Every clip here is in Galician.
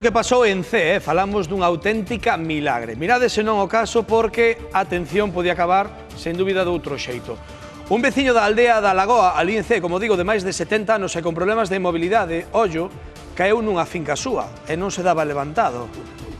O que pasou en C, falamos dunha auténtica milagre. Mirade se non o caso porque a atención podía acabar, sen dúbida, de outro xeito. Un veciño da aldea da Lagoa, ali en C, como digo, de máis de 70 anos e con problemas de mobilidade, ollo, caeu nunha finca súa e non se daba levantado.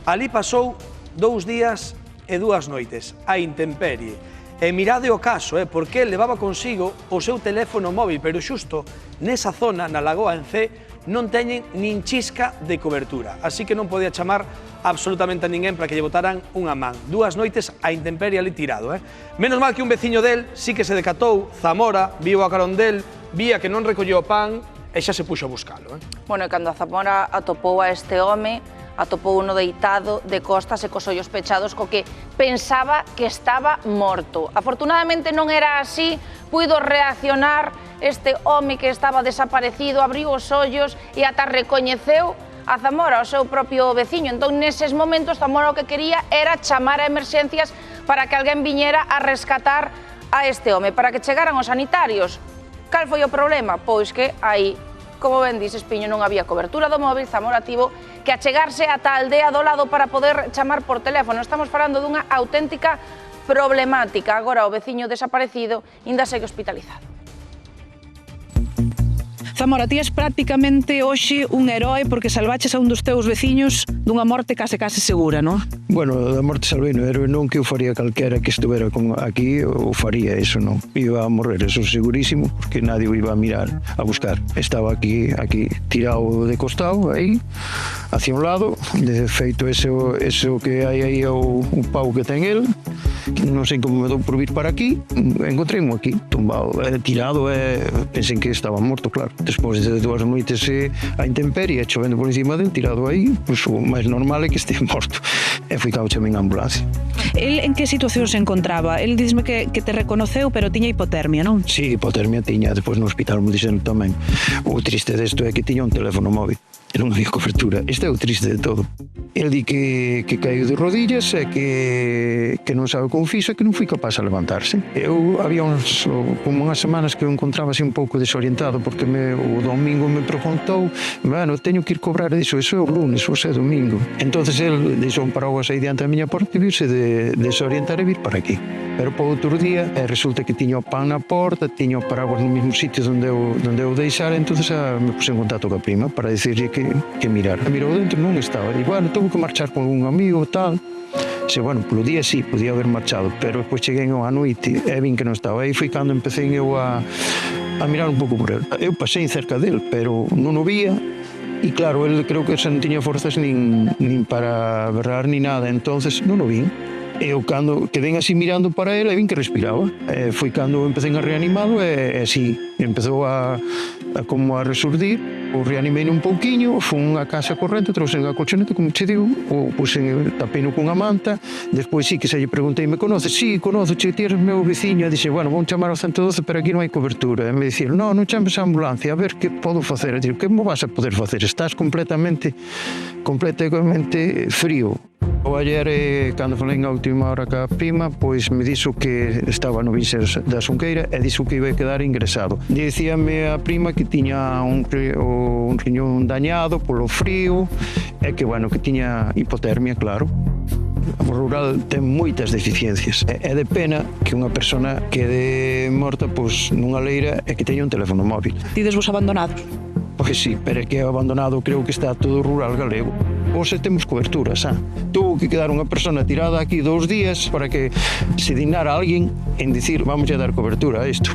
Ali pasou 2 días e 2 noites, a intemperie. E mirade o caso, porque levaba consigo o seu teléfono móvil, pero xusto nesa zona, na Lagoa en C, non teñen nin chisca de cobertura, así que non podía chamar absolutamente a ninguén para que lle botaran unha man. 2 noites a intemperie ali tirado, Menos mal que un veciño del sí que se decatou, Zamora, viu a carón del, vía que non recolleu o pan e xa se puxo a buscalo, Bueno, e cando a Zamora atopou a este home, atopou uno deitado de costas e cos ollos pechados, co que pensaba que estaba morto. Afortunadamente non era así, puido reaccionar este home que estaba desaparecido, abriu os ollos e ata recoñeceu a Zamora, o seu propio veciño. Entón, neses momentos, Zamora o que quería era chamar a emerxencias para que alguén viñera a rescatar a este home, para que chegaran os sanitarios. Cal foi o problema? Pois que aí, como ben dices, Piño, non había cobertura do móvil. Zamora tivo que achegarse ata a aldea do lado para poder chamar por teléfono. Estamos falando dunha auténtica problemática. Agora o veciño desaparecido ainda segue hospitalizado. Zamora, ti és prácticamente hoxe un heroe porque salvaches a un dos teus veciños dunha morte case segura, non? Bueno, da morte salvino, héroe non que o faría calquera que estuvera aquí, o faría, eso non. Iba a morrer, eso segurísimo, porque nadie o iba a mirar, a buscar. Estaba aquí, tirado de costado, aí, hacia un lado, de feito eso que hai aí o pau que ten el, non sei como me dou por vir para aquí, encontreimo aquí, tumbado, tirado, pensei que estaba morto, claro. Despois de 2 noites a intemperie, chovendo por encima del, tirado aí, pois o máis normal é que este morto. E fui cao chamei a ambulancia. El en que situación se encontraba? El dísme que te reconoceu, pero tiña hipotermia, non? Sí, hipotermia tiña, despois no hospital me dixeron tamén. O triste desto é que tiña un teléfono móvil. E non había cobertura. Este é o triste de todo. El di que caiu de rodillas e que non sabe como fixo e que non foi capaz de levantarse. Eu había como unhas semanas que eu encontraba así un pouco desorientado porque o domingo me preguntou, bueno, teño que ir cobrar iso, é o lunes, ou é domingo. Entonces el deixou un paraguas aí diante da miña porta e virse de desorientar e vir para aquí. Pero para outro día resulta que tiña o pan na porta, tiña o paraguas no mesmo sitio onde eu deixara, entonces me puse en contacto coa prima para dicirlle que mirar. Mirou dentro, non estaba. E, bueno, tuve que marchar con un amigo, tal. Se, bueno, polo día sí, podía haber marchado, pero despois cheguei á noite e vin que non estaba. Aí foi cando empecé eu a mirar un pouco por el. Eu pasei cerca del, pero non o vía. E claro, el creo que xa non tiña forzas nin para berrar ni nada, entonces non o vin. E eu cando quedei así mirando para ele, vin que respiraba. Foi cando empecé a reanimalo e así, empezou a como a resurdir. O reanimei un pouquiño, fun a casa corrente, trouxen a colchoneta, como che digo, puxen, tapeino cunha manta, despois sí que se lle preguntei, me conoces? Sí, conozo, che, ti eres meu veciño, e dixe, bueno, vou chamar ao 112, pero aquí non hai cobertura. E me dixeron, non chames a ambulancia, a ver que podo facer. E digo, que mo vas a poder facer? Estás completamente frío. O ayer, cando falei a última hora ca prima, pois me dixo que estaba no Vincer da Xunqueira e dixo que iba a quedar ingresado. Dicíame a prima que tiña un riñón dañado polo frío e que, bueno, que tiña hipotermia, claro. O rural ten moitas deficiencias. É de pena que unha persona quede morta pois nunha leira e que teña un teléfono móvil. Tides vos abandonados? Pois sí, pero é que abandonado creo que está todo o rural galego. Hoxe temos cobertura, xa. Tuvo que quedar unha persona tirada aquí 2 días para que se dignara alguén en dicir vamos a dar cobertura a isto.